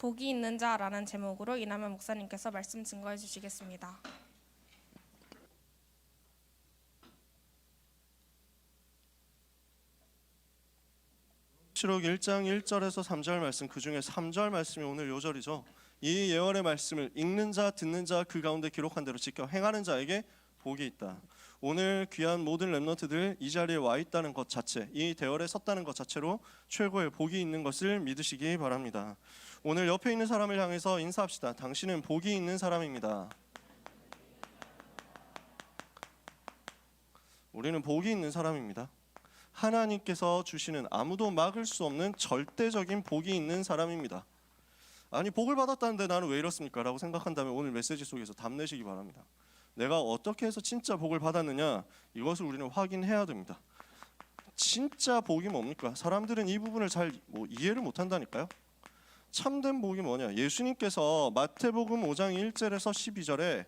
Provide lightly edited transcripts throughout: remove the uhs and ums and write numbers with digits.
복이 있는 자라는 제목으로 이남현 목사님께서 말씀 증거해 주시겠습니다. 시록 1장 1절에서 3절 말씀, 그 중에 3절 말씀이 오늘 요절이죠. 이 예언의 말씀을 읽는 자, 듣는 자, 그 가운데 기록한 대로 지켜 행하는 자에게 복이 있다. 오늘 귀한 모든 렘넌트들 이 자리에 와 있다는 것 자체, 이 대열에 섰다는 것 자체로 최고의 복이 있는 것을 믿으시기 바랍니다. 오늘 옆에 있는 사람을 향해서 인사합시다. 당신은 복이 있는 사람입니다. 우리는 복이 있는 사람입니다. 하나님께서 주시는 아무도 막을 수 없는 절대적인 복이 있는 사람입니다. 아니, 복을 받았다는데 나는 왜 이렇습니까? 라고 생각한다면 오늘 메시지 속에서 답내시기 바랍니다. 내가 어떻게 해서 진짜 복을 받았느냐, 이것을 우리는 확인해야 됩니다. 진짜 복이 뭡니까? 사람들은 이 부분을 잘 이해를 못한다니까요. 참된 복이 뭐냐? 예수님께서 마태복음 5장 1절에서 12절에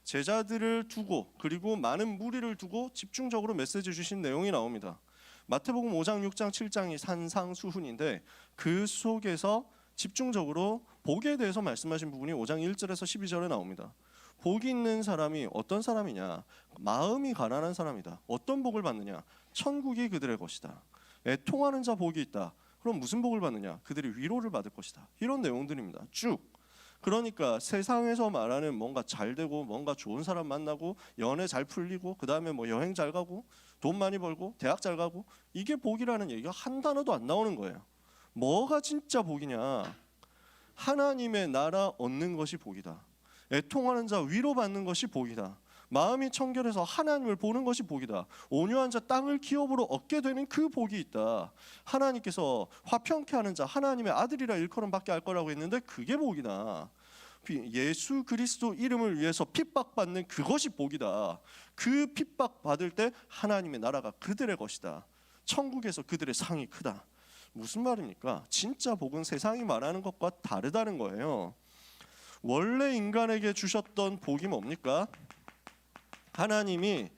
제자들을 두고 그리고 많은 무리를 두고 집중적으로 메시지 주신 내용이 나옵니다. 마태복음 5장, 6장, 7장이 산상수훈인데 그 속에서 집중적으로 복에 대해서 말씀하신 부분이 5장 1절에서 12절에 나옵니다. 복이 있는 사람이 어떤 사람이냐? 마음이 가난한 사람이다. 어떤 복을 받느냐? 천국이 그들의 것이다. 애통하는 자 복이 있다. 그럼 무슨 복을 받느냐? 그들이 위로를 받을 것이다. 이런 내용들입니다. 쭉. 그러니까 세상에서 말하는 뭔가 잘 되고 뭔가 좋은 사람 만나고 연애 잘 풀리고 그 다음에 여행 잘 가고 돈 많이 벌고 대학 잘 가고, 이게 복이라는 얘기가 한 단어도 안 나오는 거예요. 뭐가 진짜 복이냐? 하나님의 나라 얻는 것이 복이다. 애통하는 자 위로받는 것이 복이다. 마음이 청결해서 하나님을 보는 것이 복이다. 온유한 자 땅을 기업으로 얻게 되는 그 복이 있다. 하나님께서 화평케 하는 자 하나님의 아들이라 일컬음 받게 할 거라고 했는데 그게 복이다. 예수 그리스도 이름을 위해서 핍박받는 그것이 복이다. 그 핍박받을 때 하나님의 나라가 그들의 것이다. 천국에서 그들의 상이 크다. 무슨 말입니까? 진짜 복은 세상이 말하는 것과 다르다는 거예요. 원래 인간에게 주셨던 복이 뭡니까? 하나님이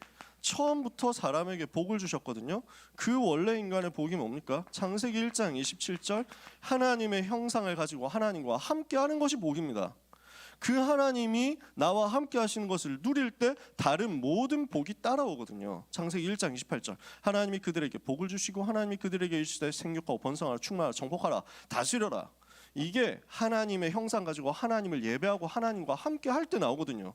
처음부터 사람에게 복을 주셨거든요. 그 원래 인간의 복이 뭡니까? 창세기 1장 27절, 하나님의 형상을 가지고 하나님과 함께하는 것이 복입니다. 그 하나님이 나와 함께 하시는 것을 누릴 때 다른 모든 복이 따라오거든요. 창세기 1장 28절, 하나님이 그들에게 복을 주시고 하나님이 그들에게 이르시되 생육하고 번성하라 충만하라 정복하라 다스려라. 이게 하나님의 형상 가지고 하나님을 예배하고 하나님과 함께 할 때 나오거든요.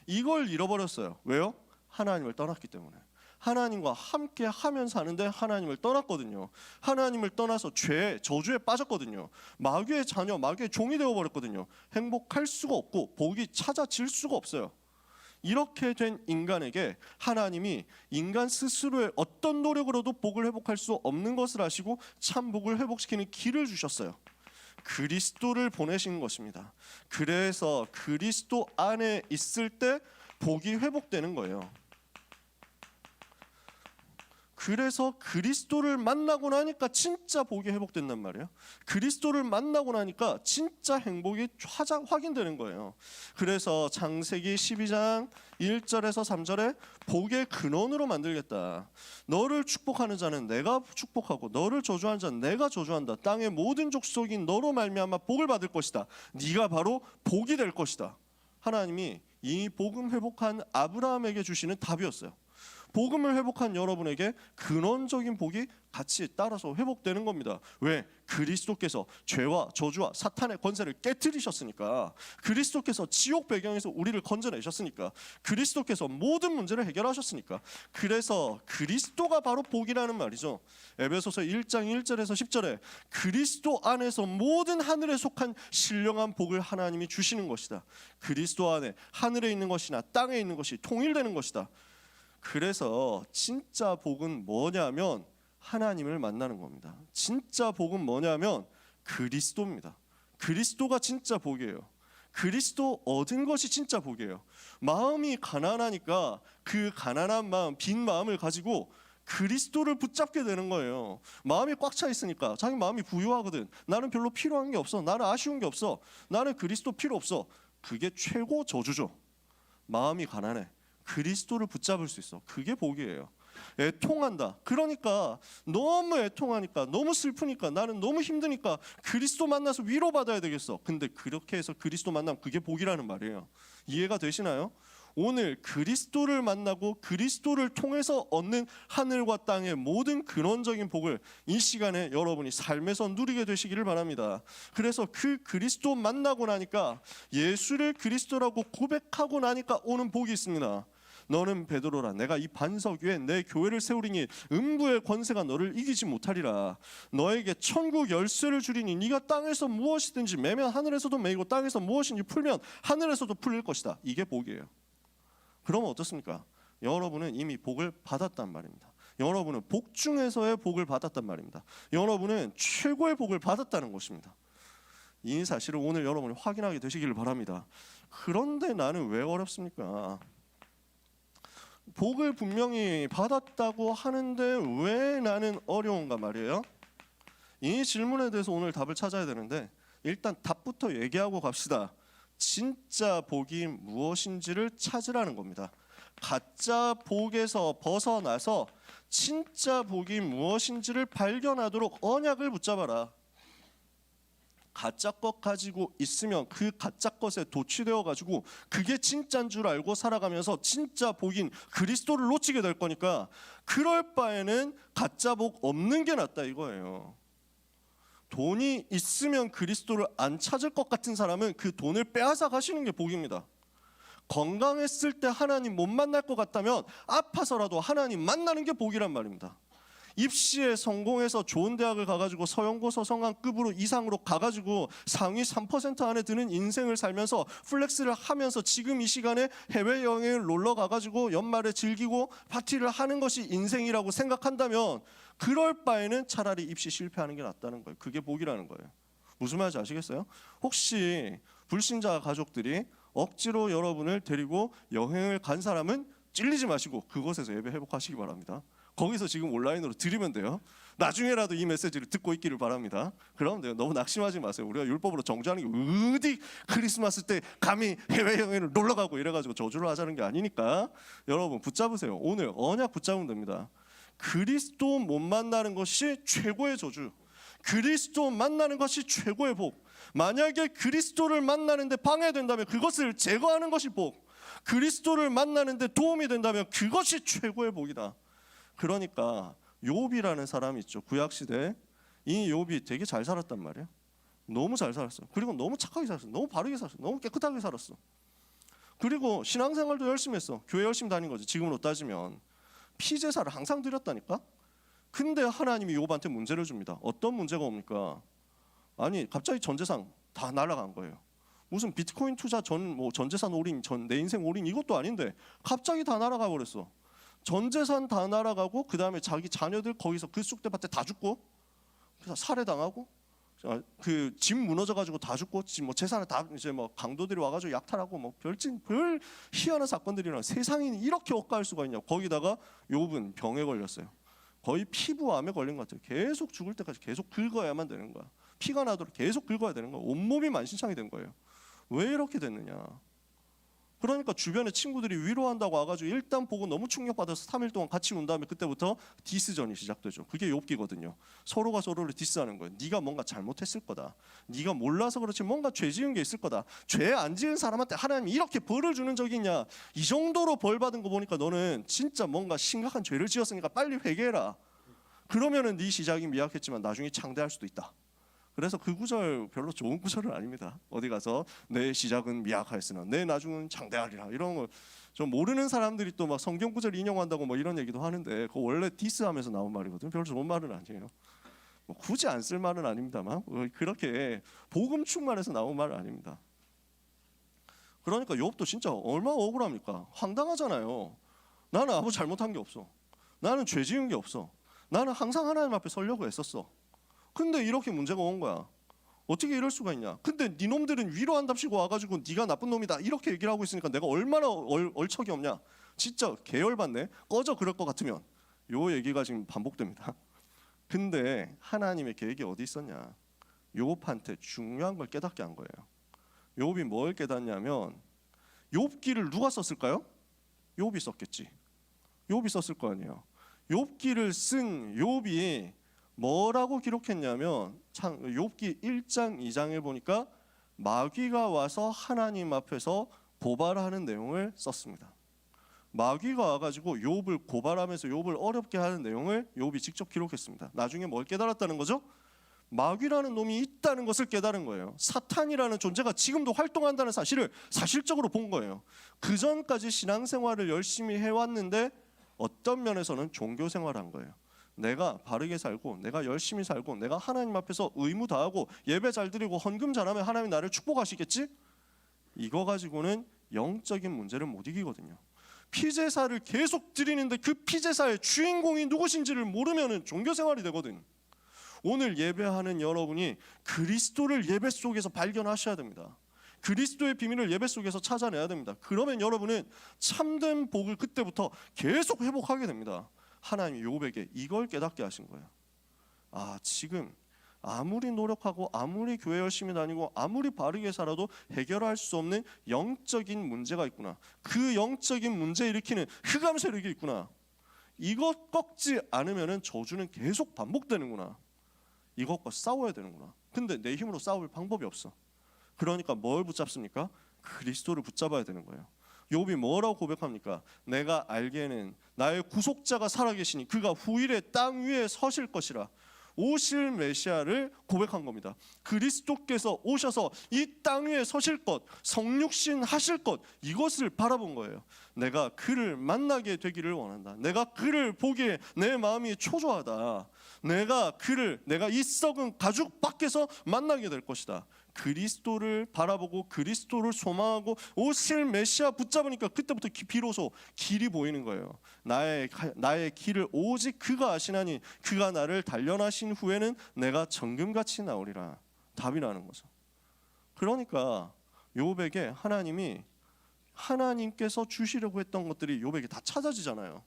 이걸 잃어버렸어요. 왜요? 하나님을 떠났기 때문에. 하나님과 함께 하면서 사는데 하나님을 떠났거든요. 하나님을 떠나서 죄, 저주에 빠졌거든요. 마귀의 자녀, 마귀의 종이 되어버렸거든요. 행복할 수가 없고 복이 찾아질 수가 없어요. 이렇게 된 인간에게 하나님이 인간 스스로의 어떤 노력으로도 복을 회복할 수 없는 것을 아시고 참 복을 회복시키는 길을 주셨어요. 그리스도를 보내신 것입니다. 그래서 그리스도 안에 있을 때 복이 회복되는 거예요. 그래서 그리스도를 만나고 나니까 진짜 복이 회복된단 말이에요. 그리스도를 만나고 나니까 진짜 행복이 확인되는 거예요. 그래서 창세기 12장 1절에서 3절에 복의 근원으로 만들겠다. 너를 축복하는 자는 내가 축복하고 너를 저주하는 자는 내가 저주한다. 땅의 모든 족속인 너로 말미암아 복을 받을 것이다. 네가 바로 복이 될 것이다. 하나님이 이 복음 회복한 아브라함에게 주시는 답이었어요. 복음을 회복한 여러분에게 근원적인 복이 같이 따라서 회복되는 겁니다. 왜? 그리스도께서 죄와 저주와 사탄의 권세를 깨트리셨으니까. 그리스도께서 지옥 배경에서 우리를 건져내셨으니까. 그리스도께서 모든 문제를 해결하셨으니까. 그래서 그리스도가 바로 복이라는 말이죠. 에베소서 1장 1절에서 10절에 그리스도 안에서 모든 하늘에 속한 신령한 복을 하나님이 주시는 것이다. 그리스도 안에 하늘에 있는 것이나 땅에 있는 것이 통일되는 것이다. 그래서 진짜 복은 뭐냐면 하나님을 만나는 겁니다. 진짜 복은 뭐냐면 그리스도입니다. 그리스도가 진짜 복이에요. 그리스도 얻은 것이 진짜 복이에요. 마음이 가난하니까 그 가난한 마음, 빈 마음을 가지고 그리스도를 붙잡게 되는 거예요. 마음이 꽉 차 있으니까 자기 마음이 부유하거든. 나는 별로 필요한 게 없어. 나는 아쉬운 게 없어. 나는 그리스도 필요 없어. 그게 최고 저주죠. 마음이 가난해. 그리스도를 붙잡을 수 있어. 그게 복이에요. 애통한다. 그러니까 너무 애통하니까, 너무 슬프니까, 나는 너무 힘드니까 그리스도 만나서 위로받아야 되겠어. 근데 그렇게 해서 그리스도 만나면 그게 복이라는 말이에요. 이해가 되시나요? 오늘 그리스도를 만나고 그리스도를 통해서 얻는 하늘과 땅의 모든 근원적인 복을 이 시간에 여러분이 삶에서 누리게 되시기를 바랍니다. 그래서 그 그리스도 만나고 나니까, 예수를 그리스도라고 고백하고 나니까 오는 복이 있습니다. 너는 베드로라, 내가 이 반석 위에 내 교회를 세우리니 음부의 권세가 너를 이기지 못하리라. 너에게 천국 열쇠를 주리니 네가 땅에서 무엇이든지 매면 하늘에서도 매이고 땅에서 무엇인지 풀면 하늘에서도 풀릴 것이다. 이게 복이에요. 그러면 어떻습니까? 여러분은 이미 복을 받았단 말입니다. 여러분은 복 중에서의 복을 받았단 말입니다. 여러분은 최고의 복을 받았다는 것입니다. 이 사실을 오늘 여러분이 확인하게 되시기를 바랍니다. 그런데 나는 왜 어렵습니까? 복을 분명히 받았다고 하는데 왜 나는 어려운가 말이에요. 이 질문에 대해서 오늘 답을 찾아야 되는데, 일단 답부터 얘기하고 갑시다. 진짜 복이 무엇인지를 찾으라는 겁니다. 가짜 복에서 벗어나서 진짜 복이 무엇인지를 발견하도록 언약을 붙잡아라. 가짜 것 가지고 있으면 그 가짜 것에 도취되어 가지고 그게 진짜인 줄 알고 살아가면서 진짜 복인 그리스도를 놓치게 될 거니까, 그럴 바에는 가짜 복 없는 게 낫다 이거예요. 돈이 있으면 그리스도를 안 찾을 것 같은 사람은 그 돈을 빼앗아 가시는 게 복입니다. 건강했을 때 하나님 못 만날 것 같다면 아파서라도 하나님 만나는 게 복이란 말입니다. 입시에 성공해서 좋은 대학을 가가지고 서영고 서성한급으로 이상으로 가가지고 상위 3% 안에 드는 인생을 살면서 플렉스를 하면서 지금 이 시간에 해외여행을 놀러 가가지고 연말에 즐기고 파티를 하는 것이 인생이라고 생각한다면, 그럴 바에는 차라리 입시 실패하는 게 낫다는 거예요. 그게 복이라는 거예요. 무슨 말인지 아시겠어요? 혹시 불신자 가족들이 억지로 여러분을 데리고 여행을 간 사람은 찔리지 마시고 그곳에서 예배 회복하시기 바랍니다. 거기서 지금 온라인으로 드리면 돼요. 나중에라도 이 메시지를 듣고 있기를 바랍니다. 그러면 돼요. 너무 낙심하지 마세요. 우리가 율법으로 정죄하는 게 어디 크리스마스 때 감히 해외여행을 놀러가고 이래가지고 저주를 하자는 게 아니니까 여러분 붙잡으세요. 오늘 언약 붙잡으면 됩니다. 그리스도 못 만나는 것이 최고의 저주, 그리스도 만나는 것이 최고의 복. 만약에 그리스도를 만나는데 방해된다면 그것을 제거하는 것이 복, 그리스도를 만나는데 도움이 된다면 그것이 최고의 복이다. 그러니까 욥이라는 사람이 있죠. 구약 시대에 이 욥이 되게 잘 살았단 말이에요. 너무 잘 살았어. 그리고 너무 착하게 살았어. 너무 바르게 살았어. 너무 깨끗하게 살았어. 그리고 신앙생활도 열심히 했어. 교회 열심히 다닌 거지. 지금으로 따지면 피제사를 항상 드렸다니까. 근데 하나님이 욥한테 문제를 줍니다. 어떤 문제가 옵니까? 아니 갑자기 전 재산 다 날아간 거예요. 무슨 비트코인 투자 전 재산 올인, 내 인생 올인 이것도 아닌데 갑자기 다 날아가 버렸어. 전 재산 다 날아가고 그 다음에 자기 자녀들 거기서 그 쑥대밭에 다 죽고, 그래서 살해당하고, 그 집 무너져가지고 다 죽고, 뭐 재산을 다 이제 뭐 강도들이 와가지고 약탈하고, 뭐 별 희한한 사건들이 일어나. 세상이 이렇게 억까할 수가 있냐. 거기다가 욥은 병에 걸렸어요. 거의 피부암에 걸린 것 같아요. 계속 죽을 때까지 계속 긁어야만 되는 거야. 피가 나도록 계속 긁어야 되는 거야. 온몸이 만신창이 된 거예요. 왜 이렇게 됐느냐. 그러니까 주변에 친구들이 위로한다고 와가지고 일단 보고 너무 충격받아서 3일 동안 같이 운 다음에 그때부터 디스전이 시작되죠. 그게 욥기거든요. 서로가 서로를 디스하는 거예요. 네가 뭔가 잘못했을 거다. 네가 몰라서 그렇지 뭔가 죄 지은 게 있을 거다. 죄 안 지은 사람한테 하나님이 이렇게 벌을 주는 적이 있냐. 이 정도로 벌 받은 거 보니까 너는 진짜 뭔가 심각한 죄를 지었으니까 빨리 회개해라. 그러면은 네 시작이 미약했지만 나중에 창대할 수도 있다. 그래서 그 구절 별로 좋은 구절은 아닙니다. 어디 가서 내 시작은 미약하였으나 내 나중은 장대하리라 이런 거 좀 모르는 사람들이 또 막 성경 구절 인용한다고 뭐 이런 얘기도 하는데 그거 원래 디스하면서 나온 말이거든요. 별로 좋은 말은 아니에요. 뭐 굳이 안 쓸 말은 아닙니다만 그렇게 복음 충만해서 나온 말은 아닙니다. 그러니까 욥도 진짜 얼마나 억울합니까? 황당하잖아요. 나는 아무 잘못한 게 없어. 나는 죄 지은 게 없어. 나는 항상 하나님 앞에 서려고 했었어. 근데 이렇게 문제가 온 거야. 어떻게 이럴 수가 있냐. 근데 니놈들은 위로한답시고 와가지고 네가 나쁜 놈이다 이렇게 얘기를 하고 있으니까 내가 얼마나 얼척이 없냐. 진짜 개열받네. 꺼져 그럴 것 같으면. 요 얘기가 지금 반복됩니다. 근데 하나님의 계획이 어디 있었냐. 욥한테 중요한 걸 깨닫게 한 거예요. 욥이 뭘 깨닫냐면 욥기를 누가 썼을까요? 욥이 썼겠지. 욥이 썼을 거 아니에요. 욥기를 쓴 욥이 뭐라고 기록했냐면 욥기 1장 2장에 보니까 마귀가 와서 하나님 앞에서 고발하는 내용을 썼습니다. 마귀가 와가지고 욥을 고발하면서 욥을 어렵게 하는 내용을 욥이 직접 기록했습니다. 나중에 뭘 깨달았다는 거죠? 마귀라는 놈이 있다는 것을 깨달은 거예요. 사탄이라는 존재가 지금도 활동한다는 사실을 사실적으로 본 거예요. 그 전까지 신앙생활을 열심히 해왔는데 어떤 면에서는 종교생활을 한 거예요. 내가 바르게 살고 내가 열심히 살고 내가 하나님 앞에서 의무 다하고 예배 잘 드리고 헌금 잘하면 하나님이 나를 축복하시겠지? 이거 가지고는 영적인 문제를 못 이기거든요. 피제사를 계속 드리는데 그 피제사의 주인공이 누구신지를 모르면 종교생활이 되거든. 오늘 예배하는 여러분이 그리스도를 예배 속에서 발견하셔야 됩니다. 그리스도의 비밀을 예배 속에서 찾아내야 됩니다. 그러면 여러분은 참된 복을 그때부터 계속 회복하게 됩니다. 하나님이 욥에게 이걸 깨닫게 하신 거예요. 아, 지금 아무리 노력하고 아무리 교회 열심히 다니고 아무리 바르게 살아도 해결할 수 없는 영적인 문제가 있구나. 그 영적인 문제 일으키는 흑암 세력이 있구나. 이것 꺾지 않으면 저주는 계속 반복되는구나. 이것과 싸워야 되는구나. 근데 내 힘으로 싸울 방법이 없어. 그러니까 뭘 붙잡습니까? 그리스도를 붙잡아야 되는 거예요. 욥이 뭐라고 고백합니까? 내가 알기에는 나의 구속자가 살아계시니 그가 후일에 땅 위에 서실 것이라. 오실 메시아를 고백한 겁니다. 그리스도께서 오셔서 이 땅 위에 서실 것, 성육신 하실 것, 이것을 바라본 거예요. 내가 그를 만나게 되기를 원한다. 내가 그를 보기에 내 마음이 초조하다. 내가 이 썩은 가죽 밖에서 만나게 될 것이다. 그리스도를 바라보고 그리스도를 소망하고 오실 메시아 붙잡으니까 그때부터 비로소 길이 보이는 거예요. 나의 길을 오직 그가 아시나니 그가 나를 단련하신 후에는 내가 정금같이 나오리라. 답이 나는 거죠. 그러니까 욥에게 하나님께서 주시려고 했던 것들이 욥에게 다 찾아지잖아요.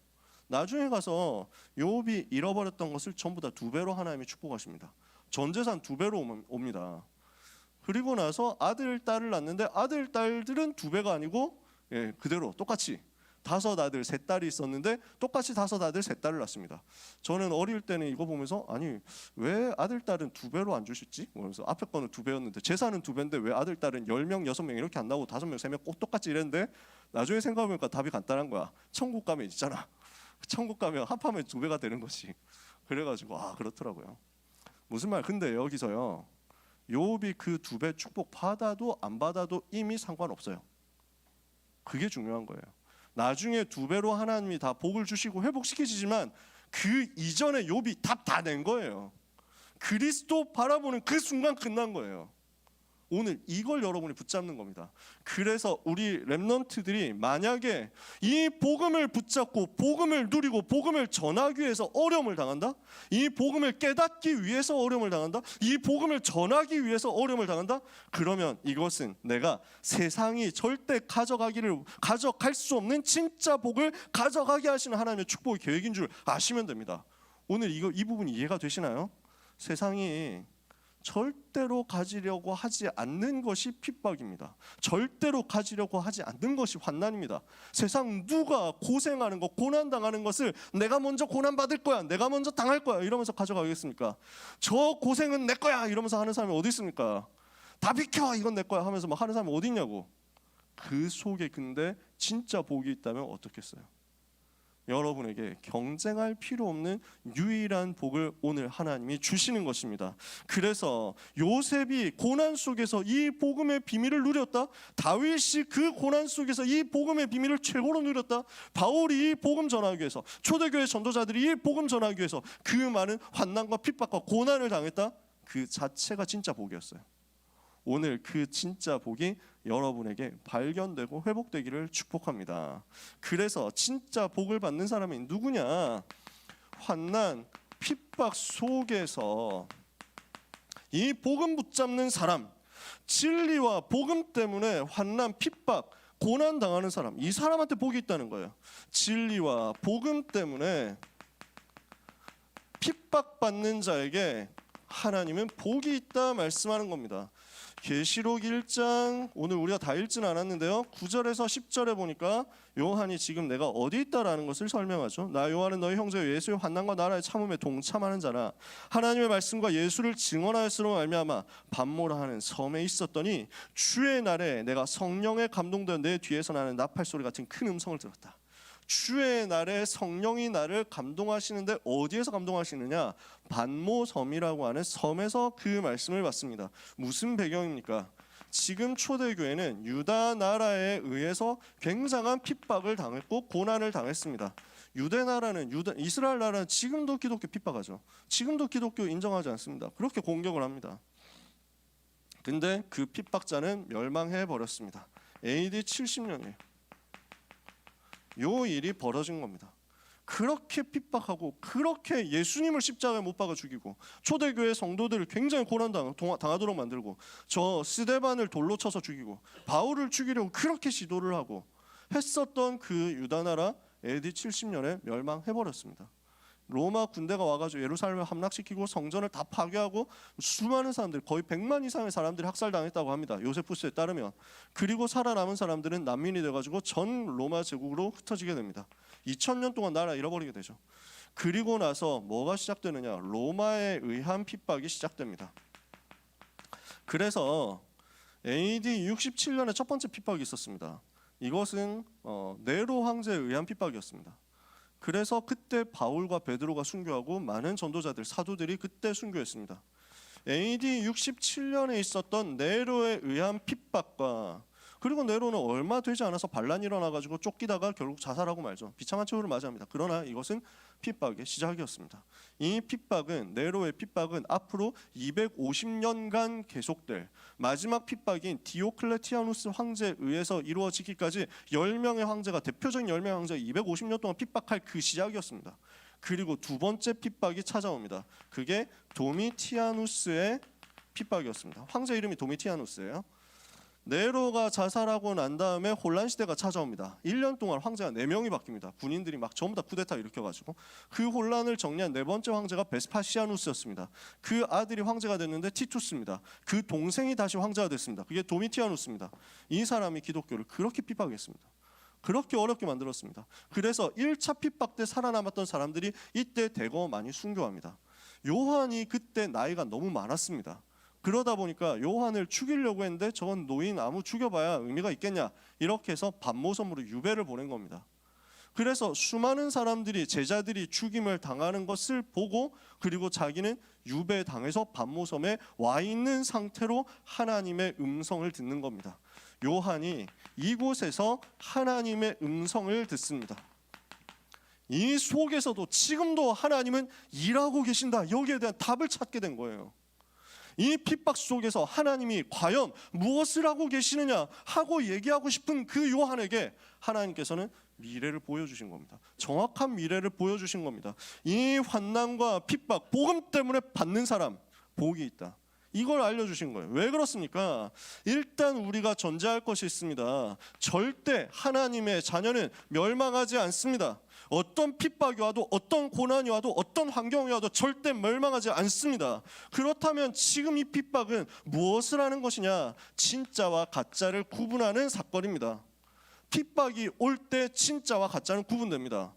나중에 가서 욥이 잃어버렸던 것을 전부 다 2배로 하나님이 축복하십니다. 전 재산 2배로 옵니다. 그리고 나서 아들, 딸을 낳는데 아들, 딸들은 2배가 아니고 그대로 똑같이 5아들, 3딸이 있었는데 똑같이 5아들, 3딸을 낳습니다. 저는 어릴 때는 이거 보면서 아니 왜 아들, 딸은 2배로 안 주셨지? 그래서 앞에 거는 2배였는데 재산은 2배인데 왜 아들, 딸은 10명, 6명 이렇게 안 나오고 5명, 3명 꼭 똑같이 이랬는데 나중에 생각해보니까 답이 간단한 거야. 천국 가면 있잖아. 천국 가면 합하면 2배가 되는 거지. 그래가지고 그렇더라고요. 무슨 말? 근데 여기서요. 욥이 그 2배 축복 받아도 안 받아도 이미 상관없어요. 그게 중요한 거예요. 나중에 2배로 하나님이 다 복을 주시고 회복시키시지만 그 이전에 욥이 답 다 낸 거예요. 그리스도 바라보는 그 순간 끝난 거예요. 오늘 이걸 여러분이 붙잡는 겁니다. 그래서 우리 렘넌트들이 만약에 이 복음을 붙잡고 복음을 누리고 복음을 전하기 위해서 어려움을 당한다? 이 복음을 깨닫기 위해서 어려움을 당한다? 이 복음을 전하기 위해서 어려움을 당한다? 그러면 이것은 내가 세상이 절대 가져갈 수 없는 진짜 복을 가져가게 하시는 하나님의 축복의 계획인 줄 아시면 됩니다. 오늘 이 부분이 이해가 되시나요? 세상이 절대로 가지려고 하지 않는 것이 핍박입니다. 절대로 가지려고 하지 않는 것이 환난입니다. 세상 누가 고생하는 것, 고난당하는 것을 내가 먼저 고난받을 거야, 내가 먼저 당할 거야 이러면서 가져가겠습니까? 저 고생은 내 거야 이러면서 하는 사람이 어디 있습니까? 다 비켜 이건 내 거야 하면서 막 하는 사람이 어디 있냐고. 그 속에 근데 진짜 복이 있다면 어떻겠어요? 여러분에게 경쟁할 필요 없는 유일한 복을 오늘 하나님이 주시는 것입니다. 그래서 요셉이 고난 속에서 이 복음의 비밀을 누렸다. 다윗이 그 고난 속에서 이 복음의 비밀을 최고로 누렸다. 바울이 이 복음 전하기 위해서, 초대교회 전도자들이 이 복음 전하기 위해서 그 많은 환난과 핍박과 고난을 당했다. 그 자체가 진짜 복이었어요. 오늘 그 진짜 복이 여러분에게 발견되고 회복되기를 축복합니다. 그래서 진짜 복을 받는 사람이 누구냐? 환난, 핍박 속에서 이 복음 붙잡는 사람, 진리와 복음 때문에 환난, 핍박, 고난 당하는 사람, 이 사람한테 복이 있다는 거예요. 진리와 복음 때문에 핍박받는 자에게 하나님은 복이 있다 말씀하는 겁니다. 계시록 1장 오늘 우리가 다 읽지는 않았는데요. 9절에서 10절에 보니까 요한이 지금 내가 어디 있다라는 것을 설명하죠. 나 요한은 너희 형제 예수의 환난과 나라의 참음에 동참하는 자라. 하나님의 말씀과 예수를 증언하였으로 말미암아 반모라 하는 섬에 있었더니 주의 날에 내가 성령에 감동되어 내 뒤에서 나는 나팔 소리 같은 큰 음성을 들었다. 주의 날에 성령이 나를 감동하시는데 어디에서 감동하시느냐? 반모섬이라고 하는 섬에서 그 말씀을 받습니다. 무슨 배경입니까? 지금 초대교회는 유다 나라에 의해서 굉장한 핍박을 당했고 고난을 당했습니다. 유대 나라는 이스라엘 나라는 지금도 기독교 핍박하죠. 지금도 기독교 인정하지 않습니다. 그렇게 공격을 합니다. 근데 그 핍박자는 멸망해 버렸습니다. AD 70년이에요. 요 일이 벌어진 겁니다. 그렇게 핍박하고 그렇게 예수님을 십자가에 못 박아 죽이고 초대교회 성도들을 굉장히 고난당하도록 만들고 저 스데반을 돌로 쳐서 죽이고 바울을 죽이려고 그렇게 시도를 하고 했었던 그 유다나라 AD 70년에 멸망해버렸습니다. 로마 군대가 와가지고 예루살렘을 함락시키고 성전을 다 파괴하고 수많은 사람들, 거의 100만 이상의 사람들이 학살당했다고 합니다. 요세푸스에 따르면. 그리고 살아남은 사람들은 난민이 돼가지고 전 로마 제국으로 흩어지게 됩니다. 2000년 동안 나라 잃어버리게 되죠. 그리고 나서 뭐가 시작되느냐? 로마에 의한 핍박이 시작됩니다. 그래서 AD 67년에 첫 번째 핍박이 있었습니다. 이것은 네로 황제에 의한 핍박이었습니다. 그래서 그때 바울과 베드로가 순교하고 많은 전도자들, 사도들이 그때 순교했습니다. AD 67년에 있었던 네로에 의한 핍박과 그리고 네로는 얼마 되지 않아서 반란이 일어나가지고 쫓기다가 결국 자살하고 말죠. 비참한 최후를 맞이합니다. 그러나 이것은 핍박의 시작이었습니다. 이 핍박은 네로의 핍박은 앞으로 250년간 계속될 마지막 핍박인 디오클레티아누스 황제에 의해서 이루어지기까지 10명의 황제가 대표적인 10명의 황제가 250년 동안 핍박할 그 시작이었습니다. 그리고 두 번째 핍박이 찾아옵니다. 그게 도미티아누스의 핍박이었습니다. 황제 이름이 도미티아누스예요. 네로가 자살하고 난 다음에 혼란 시대가 찾아옵니다. 1년 동안 황제가 4명이 바뀝니다. 군인들이 막 전부 다 쿠데타 일으켜가지고 그 혼란을 정리한 네 번째 황제가 베스파시아누스였습니다. 그 아들이 황제가 됐는데 티투스입니다. 그 동생이 다시 황제가 됐습니다. 그게 도미티아누스입니다. 이 사람이 기독교를 그렇게 핍박했습니다. 그렇게 어렵게 만들었습니다. 그래서 1차 핍박 때 살아남았던 사람들이 이때 대거 많이 순교합니다. 요한이 그때 나이가 너무 많았습니다. 그러다 보니까 요한을 죽이려고 했는데 저건 노인 아무 죽여봐야 의미가 있겠냐, 이렇게 해서 반모섬으로 유배를 보낸 겁니다. 그래서 수많은 사람들이, 제자들이 죽임을 당하는 것을 보고 그리고 자기는 유배당해서 반모섬에 와 있는 상태로 하나님의 음성을 듣는 겁니다. 요한이 이곳에서 하나님의 음성을 듣습니다. 이 속에서도 지금도 하나님은 일하고 계신다, 여기에 대한 답을 찾게 된 거예요. 이 핍박 속에서 하나님이 과연 무엇을 하고 계시느냐 하고 얘기하고 싶은 그 요한에게 하나님께서는 미래를 보여주신 겁니다. 정확한 미래를 보여주신 겁니다. 이 환난과 핍박, 복음 때문에 받는 사람 복이 있다, 이걸 알려주신 거예요. 왜 그렇습니까? 일단 우리가 전제할 것이 있습니다. 절대 하나님의 자녀는 멸망하지 않습니다. 어떤 핍박이 와도 어떤 고난이 와도 어떤 환경이 와도 절대 멸망하지 않습니다. 그렇다면 지금 이 핍박은 무엇을 하는 것이냐? 진짜와 가짜를 구분하는 사건입니다. 핍박이 올 때 진짜와 가짜는 구분됩니다.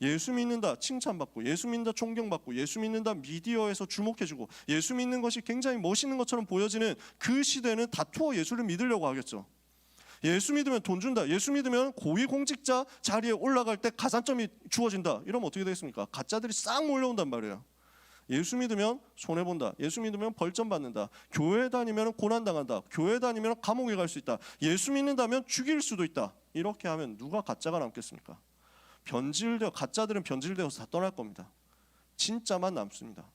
예수 믿는다 칭찬받고, 예수 믿는다 존경받고, 예수 믿는다 미디어에서 주목해주고, 예수 믿는 것이 굉장히 멋있는 것처럼 보여지는 그 시대는 다투어 예수를 믿으려고 하겠죠. 예수 믿으면 돈 준다, 예수 믿으면 고위공직자 자리에 올라갈 때 가산점이 주어진다, 이러면 어떻게 되겠습니까? 가짜들이 싹 몰려온단 말이에요. 예수 믿으면 손해본다, 예수 믿으면 벌점 받는다, 교회 다니면 고난당한다, 교회 다니면 감옥에 갈 수 있다, 예수 믿는다면 죽일 수도 있다, 이렇게 하면 누가 가짜가 남겠습니까? 가짜들은 변질되어서 다 떠날 겁니다. 진짜만 남습니다.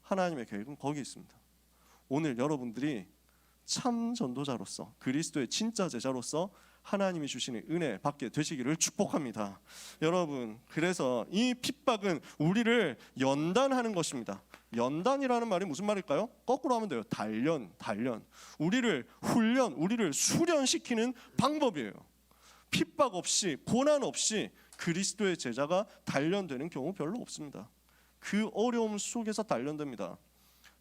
하나님의 계획은 거기 있습니다. 오늘 여러분들이 참 전도자로서, 그리스도의 진짜 제자로서 하나님이 주시는 은혜 받게 되시기를 축복합니다. 여러분, 그래서 이 핍박은 우리를 연단하는 것입니다. 연단이라는 말이 무슨 말일까요? 거꾸로 하면 돼요. 단련. 우리를 훈련, 우리를 수련시키는 방법이에요. 핍박 없이, 고난 없이 그리스도의 제자가 단련되는 경우 별로 없습니다. 그 어려움 속에서 단련됩니다.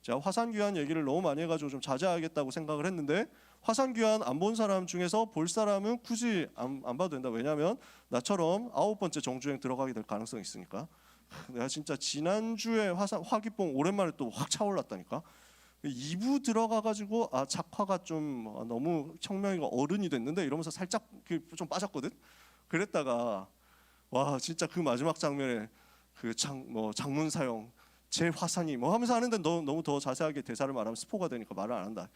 제가 화산귀환 얘기를 너무 많이 해가지고 좀 자제하겠다고 생각을 했는데 화산귀환 안 본 사람 중에서 볼 사람은 굳이 안 봐도 된다. 왜냐하면 나처럼 9번째 정주행 들어가게 될 가능성이 있으니까. 내가 진짜 지난주에 화기뽕 오랜만에 또 확 차올랐다니까. 2부 들어가가지고 작화가 좀 너무 청명이가 어른이 됐는데 이러면서 살짝 좀 빠졌거든. 그랬다가 와 진짜 그 마지막 장면에 그 장문 사형 제 화산이 뭐 하면서 하는데 너무 더 자세하게 대사를 말하면 스포가 되니까 말을 안 한다.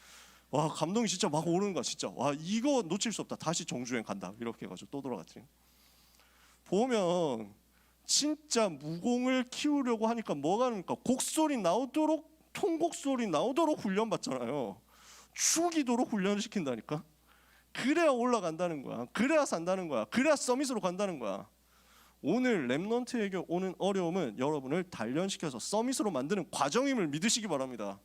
와 감동이 진짜 막 오르는 거야 진짜. 와 이거 놓칠 수 없다. 다시 정주행 간다. 이렇게 해가지고 또 돌아갔지. 보면 진짜 무공을 키우려고 하니까 뭐가 합니까? 곡소리 나오도록 통곡소리 나오도록 훈련 받잖아요. 죽이도록 훈련을 시킨다니까. 그래야 올라간다는 거야. 그래야 산다는 거야. 그래야 서밋으로 간다는 거야. 오늘 렘넌트에게 오는 어려움은 여러분을 단련시켜서 서밋으로 만드는 과정임을 믿으시기 바랍니다.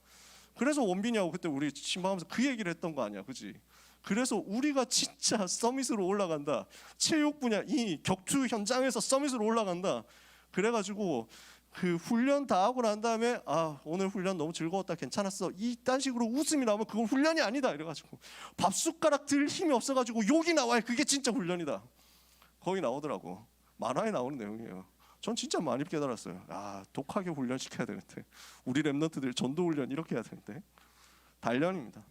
그래서 원빈이하고 그때 우리 신방하면서 그 얘기를 했던 거 아니야, 그지? 그래서 우리가 진짜 서밋으로 올라간다. 체육 분야 이 격투 현장에서 서밋으로 올라간다. 그래가지고 그 훈련 다 하고 난 다음에 오늘 훈련 너무 즐거웠다, 괜찮았어. 이딴 식으로 웃음이 나오면 그건 훈련이 아니다. 이래가지고 밥 숟가락 들 힘이 없어가지고 욕이 나와요. 그게 진짜 훈련이다. 거기 나오더라고. 만화에 나오는 내용이에요. 전 진짜 많이 깨달았어요. 독하게 훈련시켜야 되는데 우리 렘넌트들 전도 훈련 이렇게 해야 되는데 단련입니다.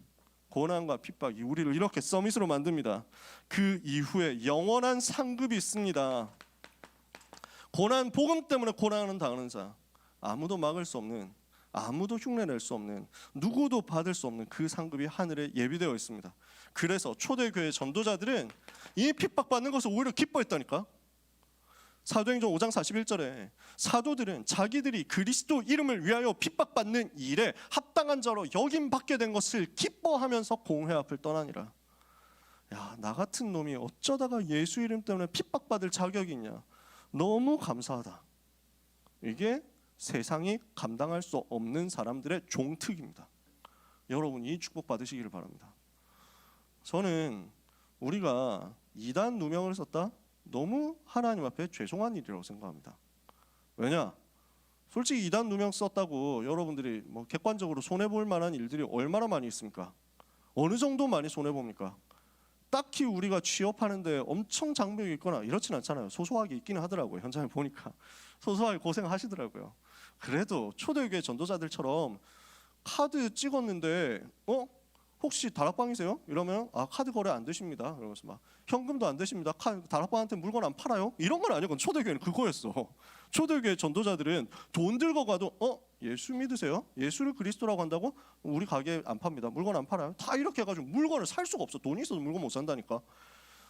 고난과 핍박이 우리를 이렇게 서밋으로 만듭니다. 그 이후에 영원한 상급이 있습니다. 고난 복음 때문에 고난을 당하는 자, 아무도 막을 수 없는, 아무도 흉내낼 수 없는, 누구도 받을 수 없는 그 상급이 하늘에 예비되어 있습니다. 그래서 초대교회 전도자들은 이 핍박받는 것을 오히려 기뻐했다니까. 사도행전 5장 41절에 사도들은 자기들이 그리스도 이름을 위하여 핍박받는 일에 합당한 자로 여김받게 된 것을 기뻐하면서 공회 앞을 떠나니라. 야, 나 같은 놈이 어쩌다가 예수 이름 때문에 핍박받을 자격이 있냐. 너무 감사하다. 이게 세상이 감당할 수 없는 사람들의 종특입니다. 여러분 이 축복 받으시기를 바랍니다. 저는 우리가 이단 누명을 썼다? 너무 하나님 앞에 죄송한 일이라고 생각합니다. 왜냐? 솔직히 이단 누명 썼다고 여러분들이 뭐 객관적으로 손해볼 만한 일들이 얼마나 많이 있습니까? 어느 정도 많이 손해봅니까? 딱히 우리가 취업하는데 엄청 장벽이 있거나 이렇진 않잖아요. 소소하게 있기는 하더라고요. 현장에 보니까 소소하게 고생하시더라고요. 그래도 초대교회 전도자들처럼 카드 찍었는데 혹시 다락방이세요? 이러면 카드 거래 안 되십니다. 이러면서 막 현금도 안 되십니다. 다락방한테 물건 안 팔아요? 이런 건 아니고 초대교회는 그거였어. 초대교회 전도자들은 돈 들고 가도 예수 믿으세요? 예수를 그리스도라고 한다고? 우리 가게 안 팝니다. 물건 안 팔아요? 다 이렇게 해가지고 물건을 살 수가 없어. 돈이 있어도 물건 못 산다니까.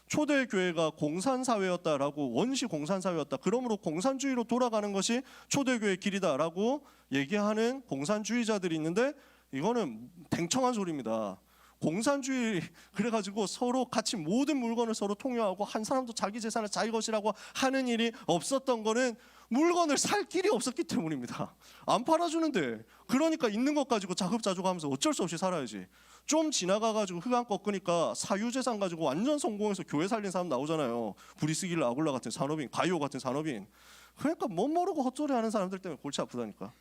초대교회가 공산사회였다라고, 원시 공산사회였다. 그러므로 공산주의로 돌아가는 것이 초대교회의 길이다라고 얘기하는 공산주의자들이 있는데 이거는 댕청한 소리입니다. 공산주의 그래가지고 서로 같이 모든 물건을 서로 통용하고 한 사람도 자기 재산을 자기 것이라고 하는 일이 없었던 거는 물건을 살 길이 없었기 때문입니다. 안 팔아주는데 그러니까 있는 것 가지고 자급자족하면서 어쩔 수 없이 살아야지. 좀 지나가가지고 흑암 꺾으니까 사유재산 가지고 완전 성공해서 교회 살린 사람 나오잖아요. 브리스길라 아굴라 같은 산업인, 가이오 같은 산업인. 그러니까 못 모르고 헛소리 하는 사람들 때문에 골치 아프다니까.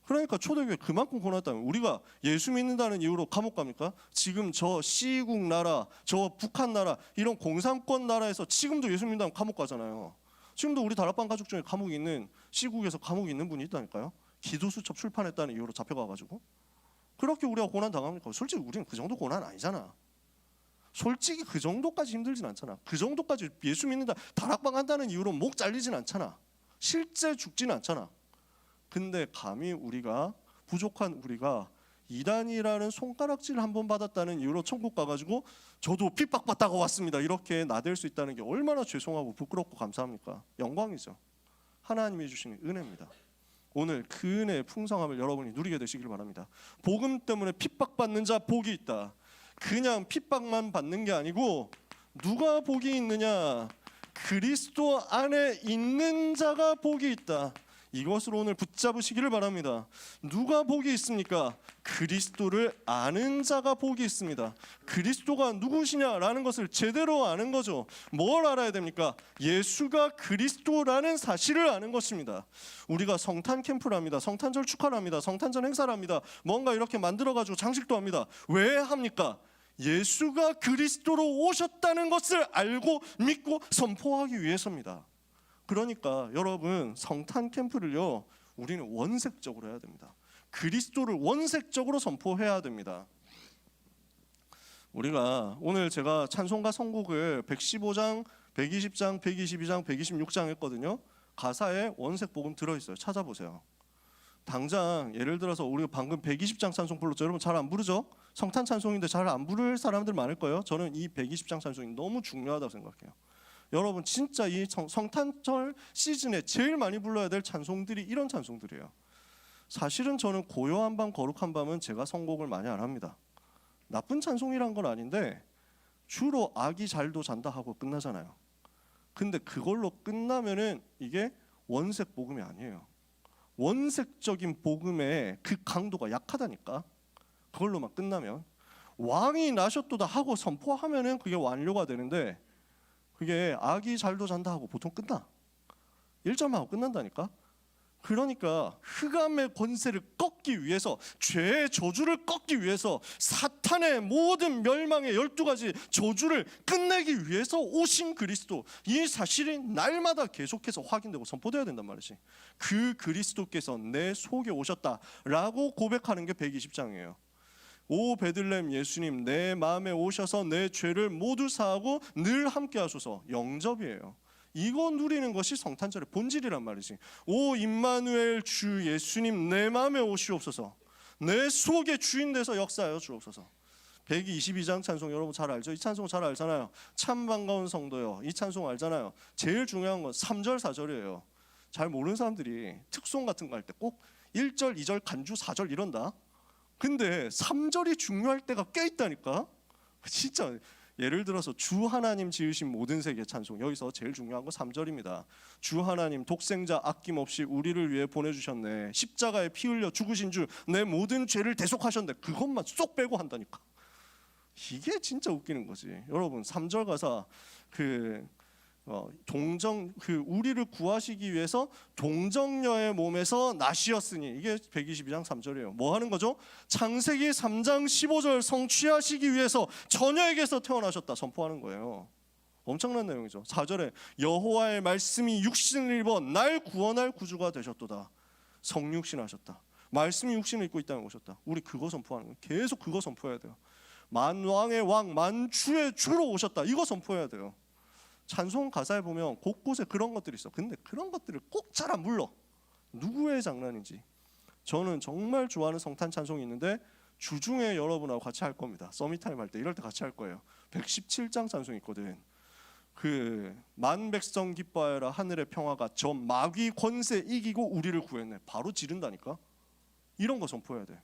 그러니까 초대교회 그만큼 고난했다면 우리가 예수 믿는다는 이유로 감옥 갑니까? 지금 저 C국 나라, 저 북한 나라 이런 공산권 나라에서 지금도 예수 믿는다면 감옥 가잖아요. 지금도 우리 다락방 가족 중에 감옥에 있는 C국에서 감옥에 있는 분이 있다니까요. 기도수첩 출판했다는 이유로 잡혀가가지고. 그렇게 우리가 고난 당합니까? 솔직히 우리는 그 정도 고난 아니잖아. 솔직히 그 정도까지 힘들진 않잖아. 그 정도까지 예수 믿는다, 다락방 한다는 이유로 목 잘리진 않잖아. 실제 죽지는 않잖아. 근데 감히 우리가 부족한 우리가 이단이라는 손가락질 한 번 받았다는 이유로 천국 가가지고 저도 핍박받다가 왔습니다 이렇게 나댈 수 있다는 게 얼마나 죄송하고 부끄럽고 감사합니까? 영광이죠. 하나님이 주시는 은혜입니다. 오늘 그 은혜의 풍성함을 여러분이 누리게 되시길 바랍니다. 복음 때문에 핍박받는 자 복이 있다. 그냥 핍박만 받는 게 아니고 누가 복이 있느냐? 그리스도 안에 있는 자가 복이 있다. 이것으로 오늘 붙잡으시기를 바랍니다. 누가 복이 있습니까? 그리스도를 아는 자가 복이 있습니다. 그리스도가 누구시냐라는 것을 제대로 아는 거죠. 뭘 알아야 됩니까? 예수가 그리스도라는 사실을 아는 것입니다. 우리가 성탄 캠프를 합니다. 성탄절 축하를 합니다. 성탄절 행사를 합니다. 뭔가 이렇게 만들어가지고 장식도 합니다. 왜 합니까? 예수가 그리스도로 오셨다는 것을 알고 믿고 선포하기 위해서입니다. 그러니까 여러분, 성탄 캠프를요, 우리는 원색적으로 해야 됩니다. 그리스도를 원색적으로 선포해야 됩니다. 우리가 오늘 제가 찬송가 선곡을 115장, 120장, 122장, 126장 했거든요. 가사에 원색 복음 들어있어요. 찾아보세요. 당장 예를 들어서 우리가 방금 120장 찬송 불렀죠. 여러분 잘 안 부르죠? 성탄 찬송인데 잘 안 부를 사람들 많을 거예요. 저는 이 120장 찬송이 너무 중요하다고 생각해요. 여러분 진짜 이 성탄절 시즌에 제일 많이 불러야 될 찬송들이 이런 찬송들이에요. 사실은 저는 고요한 밤 거룩한 밤은 제가 선곡을 많이 안 합니다. 나쁜 찬송이란 건 아닌데 주로 아기 잘도 잔다 하고 끝나잖아요. 근데 그걸로 끝나면은 이게 원색 복음이 아니에요. 원색적인 복음의 그 강도가 약하다니까. 그걸로만 끝나면 왕이 나셨도다 하고 선포하면은 그게 완료가 되는데, 그게 아기 잘도 잔다 하고 보통 끝나. 1점 하고 끝난다니까. 그러니까 흑암의 권세를 꺾기 위해서, 죄의 저주를 꺾기 위해서, 사탄의 모든 멸망의 12가지 저주를 끝내기 위해서 오신 그리스도, 이 사실이 날마다 계속해서 확인되고 선포되어야 된단 말이지. 그 그리스도께서 내 속에 오셨다라고 고백하는 게 120장이에요. 오 베들레헴 예수님, 내 마음에 오셔서 내 죄를 모두 사하고 늘 함께 하소서. 영접이에요. 이거 누리는 것이 성탄절의 본질이란 말이지. 오 임마누엘 주 예수님, 내 마음에 오시옵소서. 내 속에 주인 돼서 역사하여 주옵소서. 122장 찬송 여러분 잘 알죠? 이 찬송 잘 알잖아요. 참 반가운 성도요, 이 찬송 알잖아요. 제일 중요한 건 3절 4절이에요 잘 모르는 사람들이 특송 같은 거 할 때 꼭 1절 2절 간주 4절 이런다. 근데 3절이 중요할 때가 꽤 있다니까. 진짜 예를 들어서 주 하나님 지으신 모든 세계 찬송, 여기서 제일 중요한 거 3절입니다. 주 하나님 독생자 아낌없이 우리를 위해 보내주셨네. 십자가에 피 흘려 죽으신 주 내 모든 죄를 대속하셨네. 그것만 쏙 빼고 한다니까. 이게 진짜 웃기는 거지. 여러분 3절 가사 우리를 구하시기 위해서 동정녀의 몸에서 나시었으니, 이게 122장 3절이에요. 뭐 하는 거죠? 창세기 3장 15절 성취하시기 위해서 처녀에게서 태어나셨다 선포하는 거예요. 엄청난 내용이죠. 4절에 여호와의 말씀이 육신을 입어 날 구원할 구주가 되셨도다. 성육신하셨다. 말씀이 육신을 입고 이 땅에 오셨다. 우리 그거 선포하는 거예요. 계속 그거 선포해야 돼요. 만왕의 왕 만주의 주로 오셨다. 이거 선포해야 돼요. 찬송 가사에 보면 곳곳에 그런 것들이 있어. 근데 그런 것들을 꼭 잘 안 불러. 누구의 장난인지. 저는 정말 좋아하는 성탄 찬송이 있는데 주중에 여러분하고 같이 할 겁니다. 서밋타임 할 때 이럴 때 같이 할 거예요. 117장 찬송이 있거든. 만 백성 기뻐하여라 하늘의 평화가 저 마귀 권세 이기고 우리를 구했네. 바로 지른다니까. 이런 거 선포해야 돼.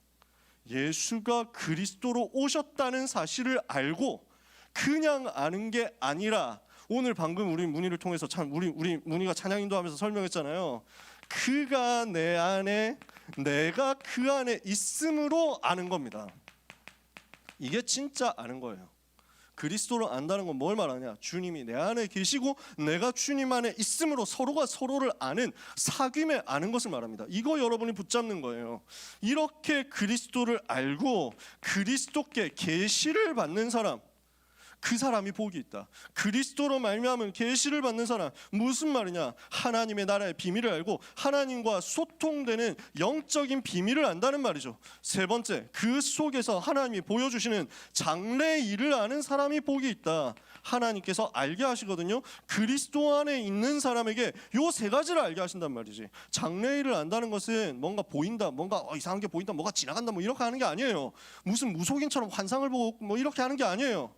예수가 그리스도로 오셨다는 사실을 알고 그냥 아는 게 아니라, 오늘 방금 우리 문희를 통해서 우리 문희가 찬양 인도하면서 설명했잖아요. 그가 내 안에, 내가 그 안에 있음으로 아는 겁니다. 이게 진짜 아는 거예요. 그리스도를 안다는 건 뭘 말하냐? 주님이 내 안에 계시고 내가 주님 안에 있음으로 서로가 서로를 아는, 사귐에 아는 것을 말합니다. 이거 여러분이 붙잡는 거예요. 이렇게 그리스도를 알고 그리스도께 계시를 받는 사람, 그 사람이 복이 있다. 그리스도로 말미암은 계시를 받는 사람, 무슨 말이냐? 하나님의 나라의 비밀을 알고 하나님과 소통되는 영적인 비밀을 안다는 말이죠. 세 번째, 그 속에서 하나님이 보여주시는 장래의 일을 아는 사람이 복이 있다. 하나님께서 알게 하시거든요. 그리스도 안에 있는 사람에게 요 세 가지를 알게 하신단 말이지. 장래의 일을 안다는 것은 뭔가 보인다, 뭔가 이상한 게 보인다, 뭐가 지나간다, 뭐 이렇게 하는 게 아니에요. 무슨 무속인처럼 환상을 보고 뭐 이렇게 하는 게 아니에요.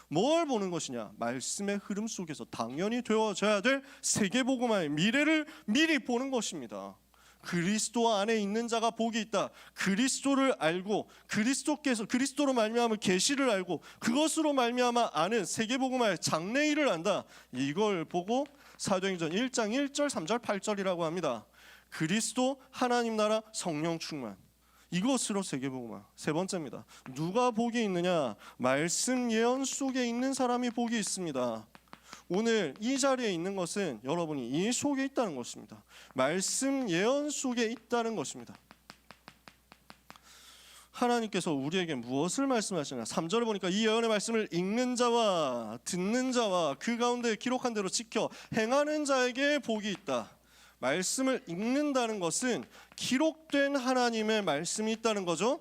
뭘 보는 것이냐? 말씀의 흐름 속에서 당연히 되어져야 될 세계복음화의 미래를 미리 보는 것입니다. 그리스도 안에 있는 자가 복이 있다. 그리스도를 알고 그리스도로 말미암아 계시를 알고 그것으로 말미암아 아는 세계복음화의 장래일을 안다. 이걸 보고 사도행전 1장 1절 3절 8절이라고 합니다. 그리스도, 하나님 나라, 성령 충만. 이것으로 세계복음화. 세 번째입니다. 누가 복이 있느냐? 말씀 예언 속에 있는 사람이 복이 있습니다. 오늘 이 자리에 있는 것은 여러분이 이 속에 있다는 것입니다. 말씀 예언 속에 있다는 것입니다. 하나님께서 우리에게 무엇을 말씀하시나? 3절을 보니까 이 예언의 말씀을 읽는 자와 듣는 자와 그 가운데 기록한 대로 지켜 행하는 자에게 복이 있다. 말씀을 읽는다는 것은 기록된 하나님의 말씀이 있다는 거죠.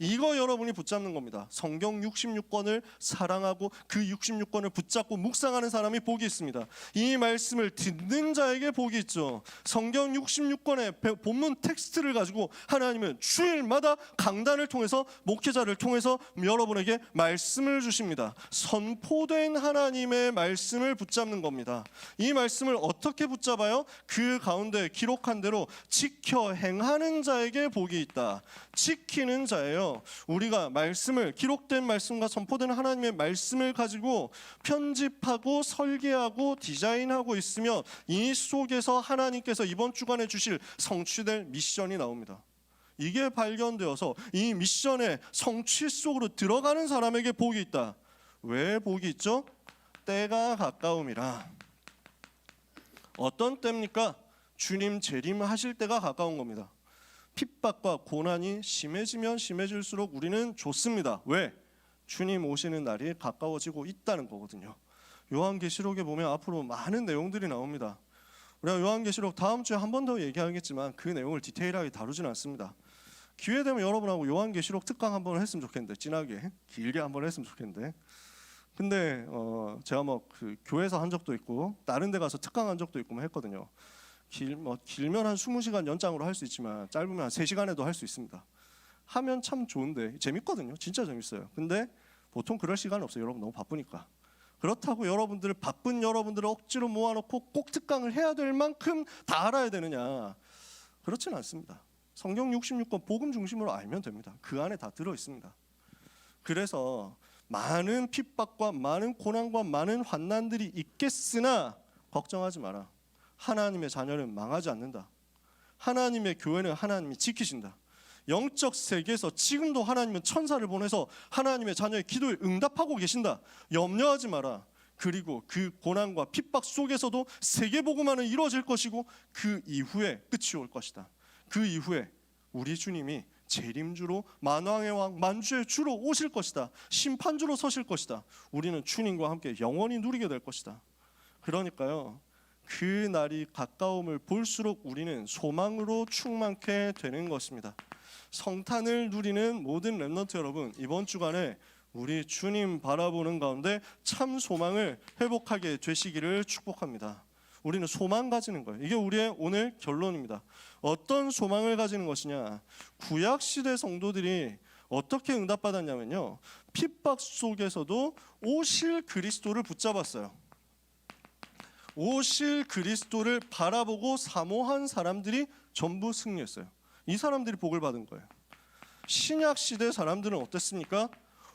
이거 여러분이 붙잡는 겁니다. 성경 66권을 사랑하고 그 66권을 붙잡고 묵상하는 사람이 복이 있습니다. 이 말씀을 듣는 자에게 복이 있죠. 성경 66권의 본문 텍스트를 가지고 하나님은 주일마다 강단을 통해서 목회자를 통해서 여러분에게 말씀을 주십니다. 선포된 하나님의 말씀을 붙잡는 겁니다. 이 말씀을 어떻게 붙잡아요? 그 가운데 기록한 대로 지켜 행하는 자에게 복이 있다. 지키는 자예요. 우리가 말씀을, 기록된 말씀과 선포된 하나님의 말씀을 가지고 편집하고 설계하고 디자인하고 있으면 이 속에서 하나님께서 이번 주간에 주실 성취될 미션이 나옵니다. 이게 발견되어서 이 미션의 성취 속으로 들어가는 사람에게 복이 있다. 왜 복이 있죠? 때가 가까움이라. 어떤 때입니까? 주님 재림하실 때가 가까운 겁니다. 핍박과 고난이 심해지면 심해질수록 우리는 좋습니다. 왜? 주님 오시는 날이 가까워지고 있다는 거거든요. 요한계시록에 보면 앞으로 많은 내용들이 나옵니다. 우리가 요한계시록 다음 주에 한 번 더 얘기하겠지만 그 내용을 디테일하게 다루지는 않습니다. 기회 되면 여러분하고 요한계시록 특강 한번 했으면 좋겠는데, 진하게 길게 한번 했으면 좋겠는데, 근데 제가 그 교회에서 한 적도 있고 다른 데 가서 특강 한 적도 있고 했거든요. 길면 한 20시간 연장으로 할 수 있지만 짧으면 한 3시간에도 할 수 있습니다. 하면 참 좋은데 재밌거든요. 진짜 재밌어요. 근데 보통 그럴 시간 없어요. 여러분 너무 바쁘니까. 그렇다고 바쁜 여러분들을 억지로 모아놓고 꼭 특강을 해야 될 만큼 다 알아야 되느냐? 그렇지는 않습니다. 성경 66권 복음 중심으로 알면 됩니다. 그 안에 다 들어 있습니다. 그래서 많은 핍박과 많은 고난과 많은 환난들이 있겠으나 걱정하지 마라. 하나님의 자녀는 망하지 않는다. 하나님의 교회는 하나님이 지키신다. 영적 세계에서 지금도 하나님은 천사를 보내서 하나님의 자녀의 기도에 응답하고 계신다. 염려하지 마라. 그리고 그 고난과 핍박 속에서도 세계복음화는 이루어질 것이고 그 이후에 끝이 올 것이다. 그 이후에 우리 주님이 재림주로 만왕의 왕 만주의 주로 오실 것이다. 심판주로 서실 것이다. 우리는 주님과 함께 영원히 누리게 될 것이다. 그러니까요, 그 날이 가까움을 볼수록 우리는 소망으로 충만케 되는 것입니다. 성탄을 누리는 모든 렘넌트 여러분, 이번 주간에 우리 주님 바라보는 가운데 참 소망을 회복하게 되시기를 축복합니다. 우리는 소망 가지는 거예요. 이게 우리의 오늘 결론입니다. 어떤 소망을 가지는 것이냐? 구약시대 성도들이 어떻게 응답받았냐면요, 핍박 속에서도 오실 그리스도를 붙잡았어요. 오실 그리스도를 바라보고 사모한 사람들이 전부 승리했어요. 이 사람들이 복을 받은 거예요. 신약 시대 사람들은 어땠습니까?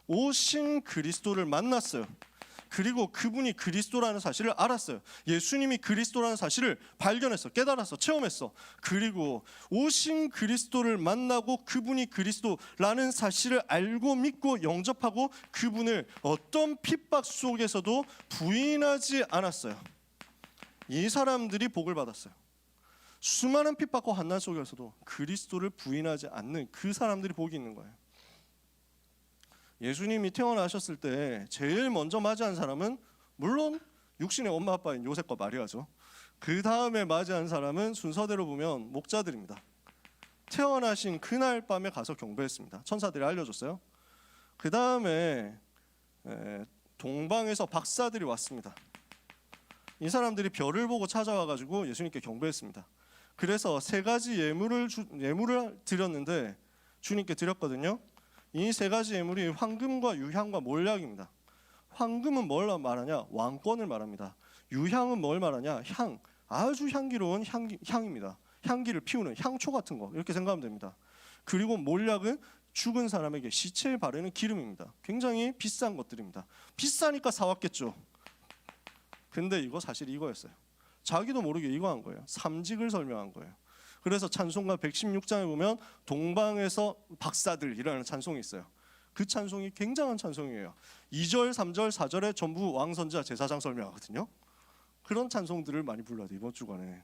오신 그리스도를 만났어요. 그리고 그분이 그리스도라는 사실을 알았어요. 예수님이 그리스도라는 사실을 발견했어, 깨달았어, 체험했어. 그리고 오신 그리스도를 만나고 그분이 그리스도라는 사실을 알고 믿고 영접하고 그분을 어떤 핍박 속에서도 부인하지 않았어요. 이 사람들이 복을 받았어요. 수많은 핍박과 환난 속에서도 그리스도를 부인하지 않는 그 사람들이 복이 있는 거예요. 예수님이 태어나셨을 때 제일 먼저 맞이한 사람은 물론 육신의 엄마 아빠인 요셉과 마리아죠. 그 다음에 맞이한 사람은 순서대로 보면 목자들입니다. 태어나신 그날 밤에 가서 경배했습니다. 천사들이 알려줬어요. 그 다음에 동방에서 박사들이 왔습니다. 이 사람들이 별을 보고 찾아와가지고 예수님께 경배했습니다. 그래서 3가지 예물을 드렸는데 주님께 드렸거든요. 이 3가지 예물이 황금과 유향과 몰약입니다. 황금은 뭘 말하냐? 왕권을 말합니다. 유향은 뭘 말하냐? 향, 아주 향기로운 향입니다. 향기를 피우는 향초 같은 거, 이렇게 생각하면 됩니다. 그리고 몰약은 죽은 사람에게 시체에 바르는 기름입니다. 굉장히 비싼 것들입니다. 비싸니까 사왔겠죠. 근데 이거 사실 이거였어요. 자기도 모르게 이거 한 거예요. 삼직을 설명한 거예요. 그래서 찬송가 116장에 보면 동방에서 박사들이라는 찬송이 있어요. 그 찬송이 굉장한 찬송이에요. 2절, 3절, 4절에 전부 왕선지자 제사장 설명하거든요. 그런 찬송들을 많이 불러야 돼 이번 주간에.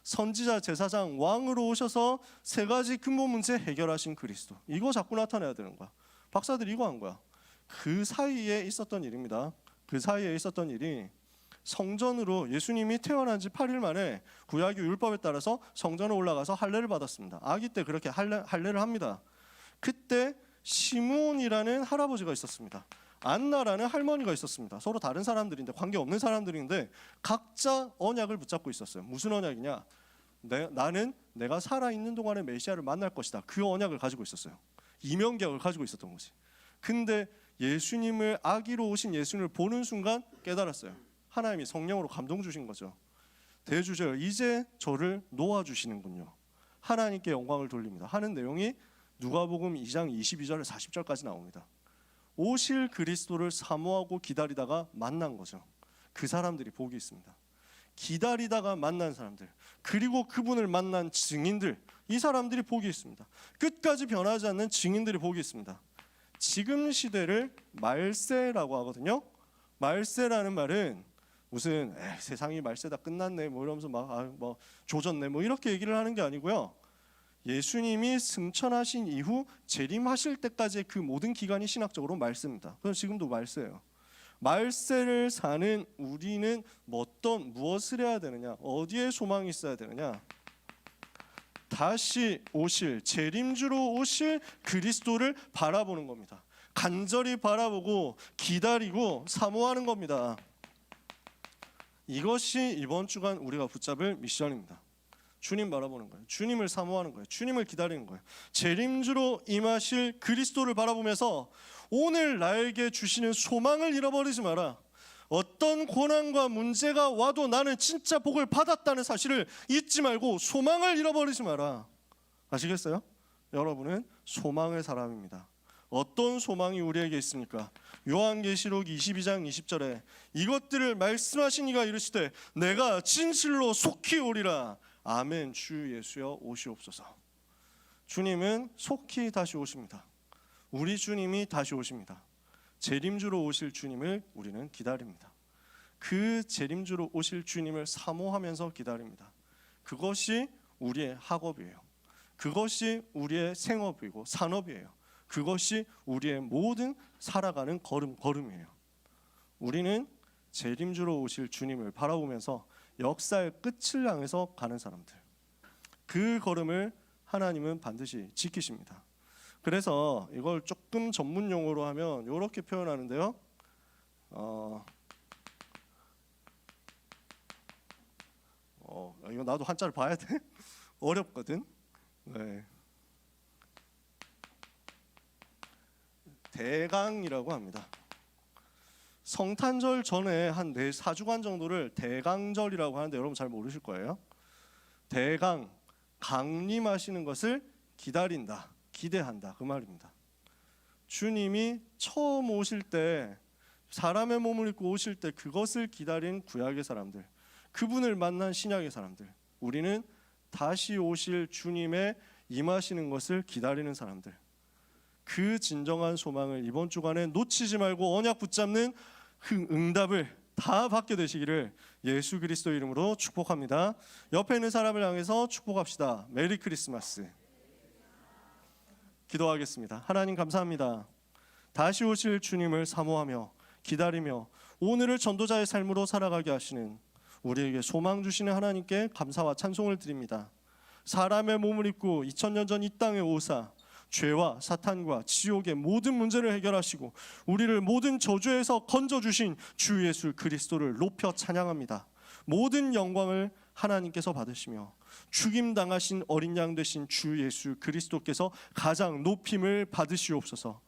선지자, 제사장, 왕으로 오셔서 세 가지 근본 문제 해결하신 그리스도. 이거 자꾸 나타내야 되는 거야. 박사들이 이거 한 거야. 그 사이에 있었던 일입니다. 그 사이에 있었던 일이 성전으로 예수님이 태어난 지 8일 만에 구약의 율법에 따라서 성전에 올라가서 할례를 받았습니다. 아기 때 그렇게 할례를 합니다. 그때 시므온이라는 할아버지가 있었습니다. 안나라는 할머니가 있었습니다. 서로 다른 사람들인데 관계없는 사람들인데 각자 언약을 붙잡고 있었어요. 무슨 언약이냐? 나는 내가 살아있는 동안에 메시아를 만날 것이다. 그 언약을 가지고 있었어요. 이명계약을 가지고 있었던 거지. 근데 예수님을 아기로 오신 예수님을 보는 순간 깨달았어요. 하나님이 성령으로 감동 주신 거죠. 대주절 이제 저를 놓아주시는군요. 하나님께 영광을 돌립니다. 하는 내용이 누가복음 2장 22절에 40절까지 나옵니다. 오실 그리스도를 사모하고 기다리다가 만난 거죠. 그 사람들이 복이 있습니다. 기다리다가 만난 사람들, 그리고 그분을 만난 증인들, 이 사람들이 복이 있습니다. 끝까지 변하지 않는 증인들이 복이 있습니다. 지금 시대를 말세라고 하거든요. 말세라는 말은 무슨 세상이 말세다 끝났네 뭐 이러면서 막 조졌네 뭐 이렇게 얘기를 하는 게 아니고요. 예수님이 승천하신 이후 재림하실 때까지의 그 모든 기간이 신학적으로 말세입니다. 그래서 지금도 말세예요. 말세를 사는 우리는 무엇을 해야 되느냐? 어디에 소망이 있어야 되느냐? 다시 오실 재림주로 오실 그리스도를 바라보는 겁니다. 간절히 바라보고 기다리고 사모하는 겁니다. 이것이 이번 주간 우리가 붙잡을 미션입니다. 주님 바라보는 거예요. 주님을 사모하는 거예요. 주님을 기다리는 거예요. 재림주로 임하실 그리스도를 바라보면서 오늘 나에게 주시는 소망을 잃어버리지 마라. 어떤 고난과 문제가 와도 나는 진짜 복을 받았다는 사실을 잊지 말고 소망을 잃어버리지 마라. 아시겠어요? 여러분은 소망의 사람입니다. 어떤 소망이 우리에게 있습니까? 요한계시록 22장 20절에 이것들을 말씀하신 이가 이르시되 내가 진실로 속히 오리라. 아멘. 주 예수여 오시옵소서. 주님은 속히 다시 오십니다. 우리 주님이 다시 오십니다. 재림주로 오실 주님을 우리는 기다립니다. 그 재림주로 오실 주님을 사모하면서 기다립니다. 그것이 우리의 학업이에요. 그것이 우리의 생업이고 산업이에요. 그것이 우리의 모든 살아가는 걸음이에요. 우리는 재림주로 오실 주님을 바라보면서 역사의 끝을 향해서 가는 사람들. 그 걸음을 하나님은 반드시 지키십니다. 그래서 이걸 조금 전문 용어로 하면 이렇게 표현하는데요. 이거 나도 한자를 봐야 돼. 어렵거든. 네. 대강이라고 합니다. 성탄절 전에 한 4주간 정도를 대강절이라고 하는데 여러분 잘 모르실 거예요. 대강, 강림하시는 것을 기다린다, 기대한다 그 말입니다. 주님이 처음 오실 때 사람의 몸을 입고 오실 때 그것을 기다린 구약의 사람들, 그분을 만난 신약의 사람들, 우리는 다시 오실 주님의 임하시는 것을 기다리는 사람들, 그 진정한 소망을 이번 주간에 놓치지 말고 언약 붙잡는 그 응답을 다 받게 되시기를 예수 그리스도 이름으로 축복합니다. 옆에 있는 사람을 향해서 축복합시다. 메리 크리스마스. 기도하겠습니다. 하나님 감사합니다. 다시 오실 주님을 사모하며 기다리며 오늘을 전도자의 삶으로 살아가게 하시는 우리에게 소망 주시는 하나님께 감사와 찬송을 드립니다. 사람의 몸을 입고 2000년 전 이 땅에 오사 죄와 사탄과 지옥의 모든 문제를 해결하시고 우리를 모든 저주에서 건져주신 주 예수 그리스도를 높여 찬양합니다. 모든 영광을 하나님께서 받으시며 죽임당하신 어린 양 되신 주 예수 그리스도께서 가장 높임을 받으시옵소서.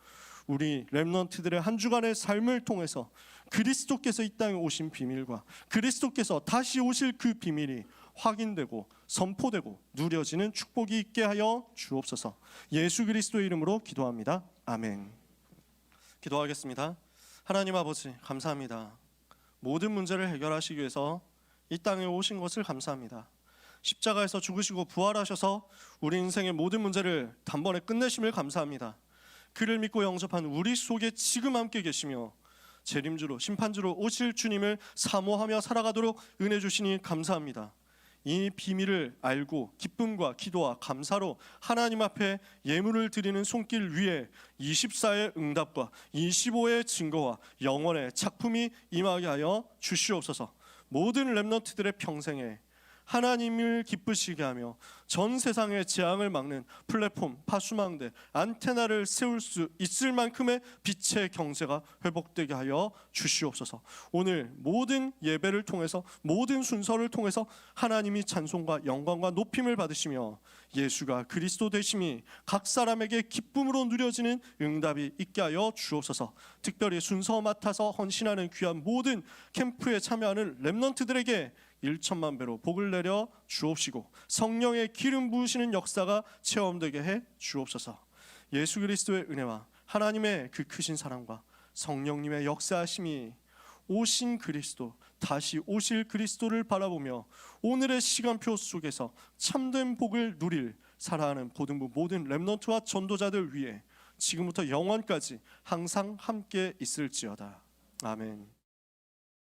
우리 렘넌트들의 한 주간의 삶을 통해서 그리스도께서 이 땅에 오신 비밀과 그리스도께서 다시 오실 그 비밀이 확인되고 선포되고 누려지는 축복이 있게 하여 주옵소서. 예수 그리스도의 이름으로 기도합니다. 아멘. 기도하겠습니다. 하나님 아버지 감사합니다. 모든 문제를 해결하시기 위해서 이 땅에 오신 것을 감사합니다. 십자가에서 죽으시고 부활하셔서 우리 인생의 모든 문제를 단번에 끝내심을 감사합니다. 그를 믿고 영접한 우리 속에 지금 함께 계시며 재림주로 심판주로 오실 주님을 사모하며 살아가도록 은혜 주시니 감사합니다. 이 비밀을 알고 기쁨과 기도와 감사로 하나님 앞에 예물을 드리는 손길 위에 24의 응답과 25의 증거와 영원의 작품이 임하게 하여 주시옵소서. 모든 렘넌트들의 평생에 하나님을 기쁘시게 하며 전 세상의 재앙을 막는 플랫폼, 파수망대, 안테나를 세울 수 있을 만큼의 빛의 경제가 회복되게 하여 주시옵소서. 오늘 모든 예배를 통해서 모든 순서를 통해서 하나님이 찬송과 영광과 높임을 받으시며 예수가 그리스도 되심이 각 사람에게 기쁨으로 누려지는 응답이 있게 하여 주옵소서. 특별히 순서 맡아서 헌신하는 귀한 모든 캠프에 참여하는 렘넌트들에게 1천만 배로 복을 내려 주옵시고 성령의 기름 부으시는 역사가 체험되게 해 주옵소서. 예수 그리스도의 은혜와 하나님의 그 크신 사랑과 성령님의 역사하심이 오신 그리스도, 다시 오실 그리스도를 바라보며 오늘의 시간표 속에서 참된 복을 누릴 살아가는 고등부 모든 렘넌트와 전도자들 위해 지금부터 영원까지 항상 함께 있을지어다. 아멘.